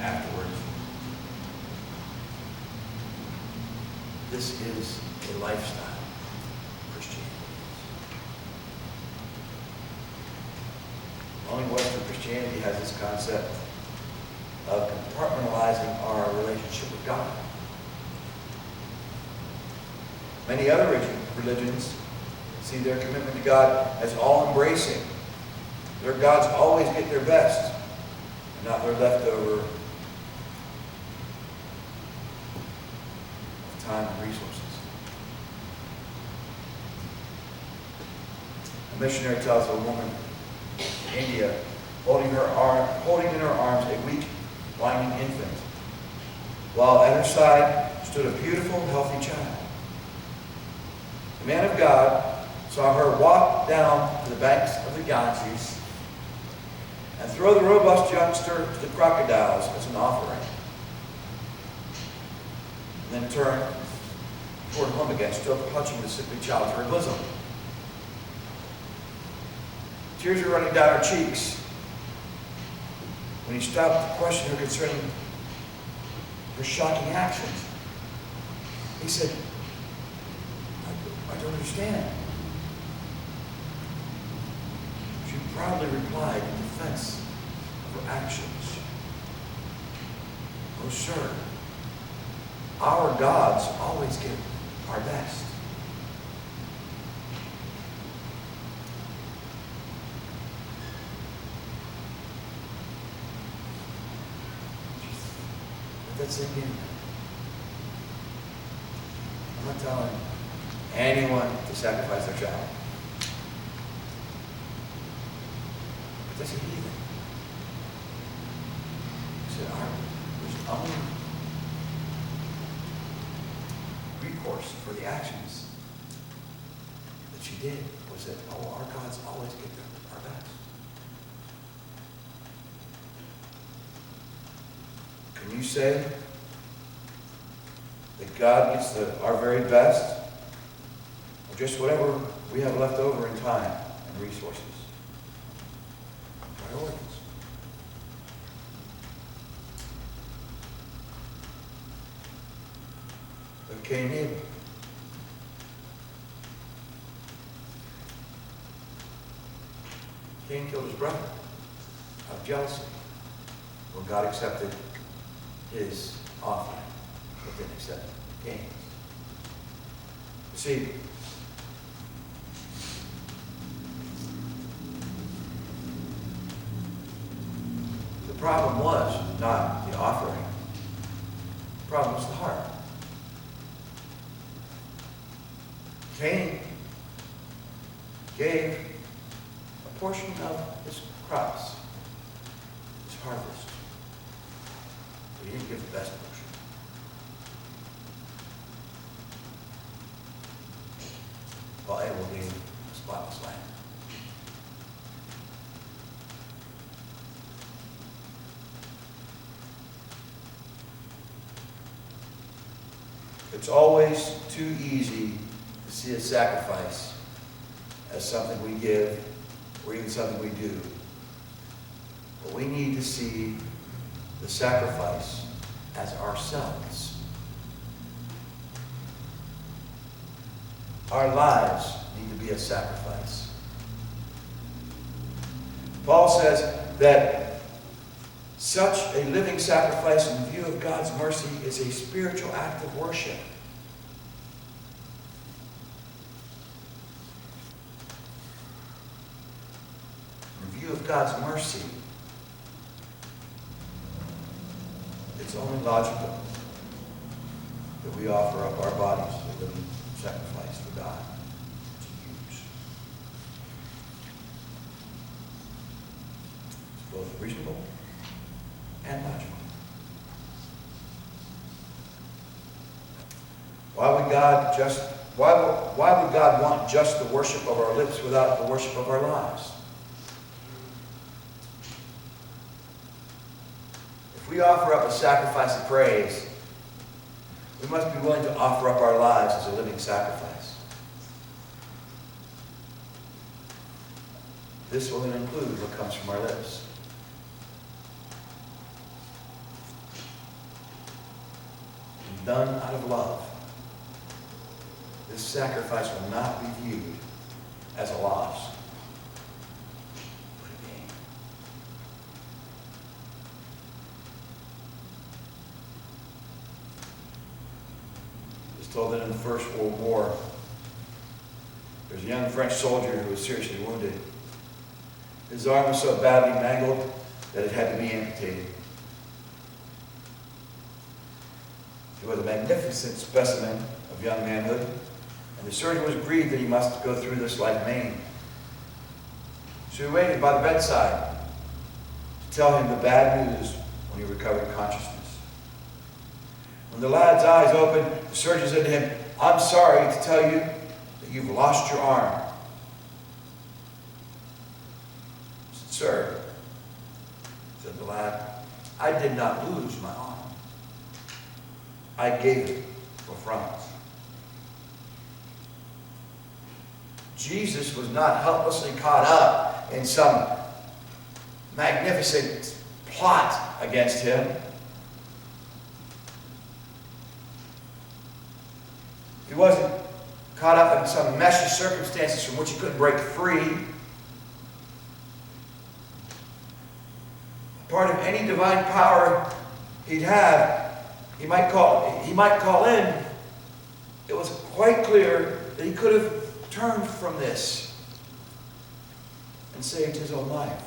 afterwards. This is a lifestyle. Christianity is. Only Western Christianity has this concept of compartmentalizing our relationship with God. Many other religions see their commitment to God as all-embracing. Their gods always get their best, and not their leftover of time and resources. A missionary tells a woman in India holding in her arms a weak, whining infant, while at her side stood a beautiful, healthy child. The man of God saw her walk down to the banks of the Ganges and throw the robust youngster to the crocodiles as an offering, and then turn toward home again, still clutching the sickly child to her bosom. Tears were running down her cheeks when he stopped to question her concerning her shocking actions. He said, I don't understand. She proudly replied in defense of her actions. Oh, sir, our gods always give our best. Let that sink in. I'm not telling anyone to sacrifice their child. But that's a heathen. He said, there's only recourse for the actions that she did was that, our gods always get our best. Can you say that God gets our very best, or just whatever we have left over in time and resources? Priorities. But Cain and Abel. Cain killed his brother out of jealousy. Well, God accepted his offering, but didn't accept Cain's. You see, the problem was not the offering. The problem was the heart. Cain gave a portion of his crops, his harvest, but he didn't give the best portion. While Abel gave a spotless lamb. It's always too easy to see a sacrifice as something we give or even something we do. But we need to see the sacrifice as ourselves. Our lives need to be a sacrifice. Paul says that such a living sacrifice in view of God's mercy is a spiritual act of worship. In view of God's mercy, it's only logical that we offer up our bodies as a living sacrifice for God to use. It's both reasonable and logical. Why would God want just the worship of our lips without the worship of our lives? If we offer up a sacrifice of praise, we must be willing to offer up our lives as a living sacrifice. This will include what comes from our lips. done out of love, this sacrifice will not be viewed as a loss, but a gain. It's told that in the First World War, there's a young French soldier who was seriously wounded. His arm was so badly mangled that it had to be amputated. He was a magnificent specimen of young manhood, and the surgeon was grieved that he must go through this life maimed. So he waited by the bedside to tell him the bad news when he recovered consciousness. When the lad's eyes opened, the surgeon said to him, "I'm sorry to tell you that you've lost your arm." He said, "Sir," said the lad, "I did not lose my arm. I gave it for France." Jesus was not helplessly caught up in some magnificent plot against him. He wasn't caught up in some mesh of circumstances from which he couldn't break free. Part of any divine power he'd have, he might call in. It was quite clear that he could have turned from this and saved his own life.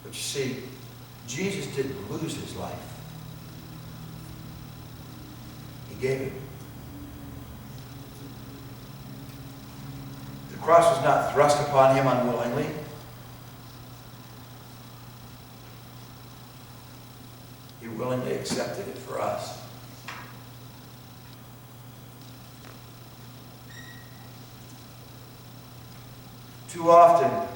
But you see, Jesus didn't lose his life. He gave it. The cross was not thrust upon him unwillingly. He willingly accepted it for us. Too often,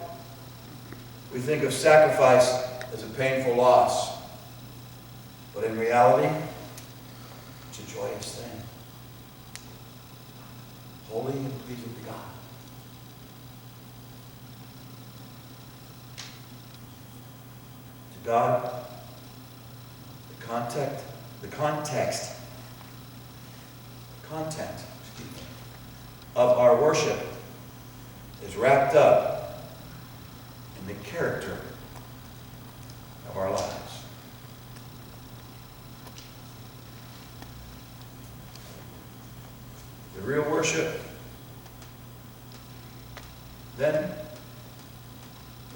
we think of sacrifice as a painful loss, but in reality, it's a joyous thing. Holy and pleasing to God. To God, the content of our worship is wrapped up in the character of our lives. The real worship, then,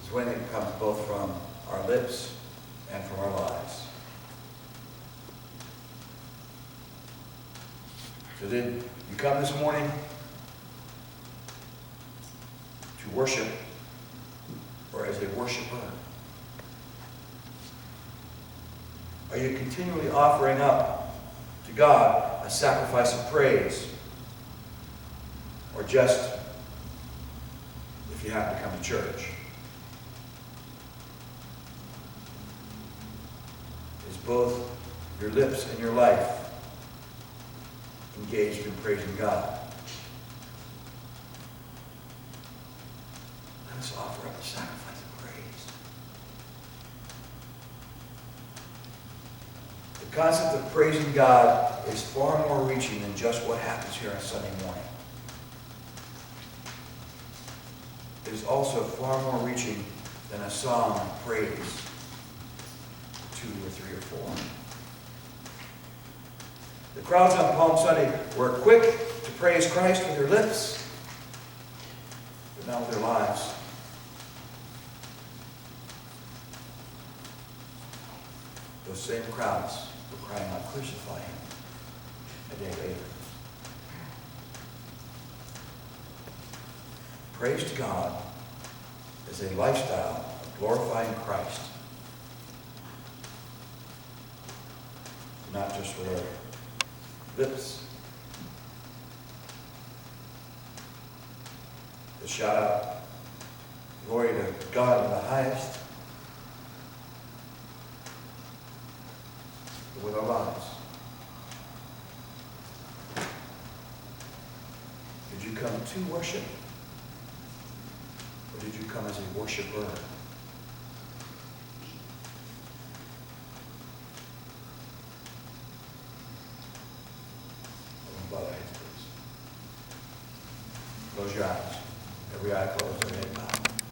is when it comes both from our lips and from our lives. So did you come this morning to worship, or as a worshiper? Are you continually offering up to God a sacrifice of praise? Or just if you happen to come to church? Is both your lips and your life engaged in praising God? Let us offer up a sacrifice of praise. The concept of praising God is far more reaching than just what happens here on Sunday morning. It is also far more reaching than a song of praise, 2 or 3 or 4. The crowds on Palm Sunday were quick to praise Christ with their lips, but not with their lives. Those same crowds were crying out, "Crucify him," a day later. Praise to God is a lifestyle of glorifying Christ, not just with our lips. To shout out glory to God in the highest, but with our lives. Did you come to worship? Or did you come as a worshiper? Close your eyes. Every eye closed, every head bowed.